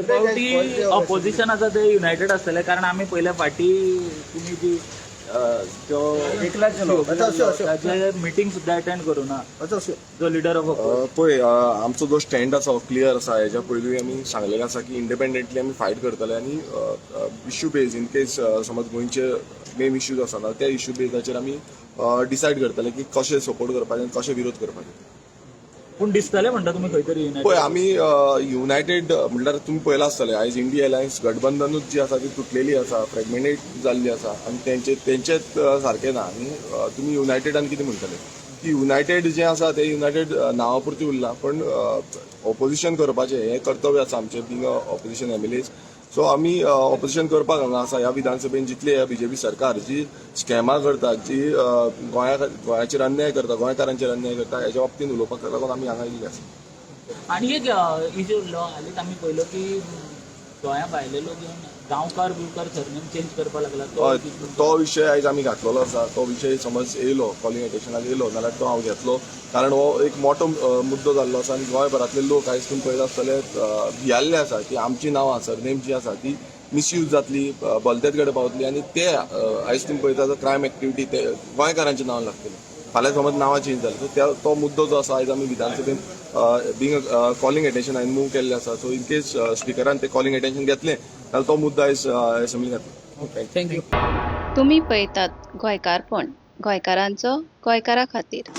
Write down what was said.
फावटी ऑपोजिशन आसा ते युनायटेड आसतले, कारण आमी पयल्या फाटी तुमी जी मिटींग सुद्दां अटेंड करूना जो लिडर ऑफ पळय आमचो जो स्टँड आसा क्लियर आसा. हेच्या पयलीं आमी सांगलेलें आसा की इंडिपेंडंटली आमी फायट करतले आनी इश्यू बेज इन केस समज गोंयचे मेन इश्यूज आसा त्या इश्यू बेजाचेर आमी डिसायड करतले की कशें सपोर्ट करपाचें आनी कशें विरोध करपाचें. पूण दिसतले म्हणटा तुमी खंय तरी पळय आमी युनायटेड म्हणल्यार तुमी पळयलां आसतलें आयज इंडिया अलायन्स गठबंधनूच जी आसा ती तुटलेली आसा, फ्रॅगमेंटेड जाल्ली आसा आनी तेंचेच सारकें ना. आनी तुमी युनायटेडान कितें म्हणटले की युनायटेड जें आसा तें युनायटेड नांवा पुरती उरलां, पण ऑपोजिशन करपाचें हें कर्तव्य आसा आमचें बींग ऑपोजिशन एमएलएज. सो आमी ऑपोजिशन करपाक हांगा आसा. ह्या विधानसभेन जितले बीजेपी सरकार जी स्कॅमां करता, जी गोंयाचेर अन्याय करता, गोंयकारांचेर अन्याय करता, हेच्या बाबतींत उलोवपाक लागून आमी हांगा येयल्ले आसा. आनी एक इश्यू उरलो हालींच आमी पळयलो की गोंया भायले लोक येवन गांवकार बिवकार सरनेम चेंज करपाक लागला. तो विशय आयज आमी घातलेलो आसा. तो विशय समज येयलो कॉलिंग एटेन्शनाक येयलो जाल्यार तो हांव घेतलो, कारण हो एक मोठो मुद्दो जाल्लो आसा. आनी गोंयभरांतले लोक आयज तुमी पळयत आसतले भियाल्ले आसा की आमची नांवां सरनेम जी आसा ती मिसयूज जातली, भलतेच कडेन पावतली आनी ते आयज तुमी पळयता क्रायम एक्टिविटी ते गोंयकारांच्या नांवान लागतली. फाल्यां समज नांवां चेंज जाली सो तो मुद्दो जो आसा आयज आमी विधानसभेन बींग कॉलिंग एटेन्शन हांवें मूव केल्लें आसा. सो इन केस स्पिकरान ते कॉलिंग एटेन्शन घेतलें जाल्यार तो मुद्दो आयज असेंब्लीन घातलो. थँक्यू. तुम्ही पळयतात गोंयकारपण, गोंयकारांचो गोंयकारा खातीर.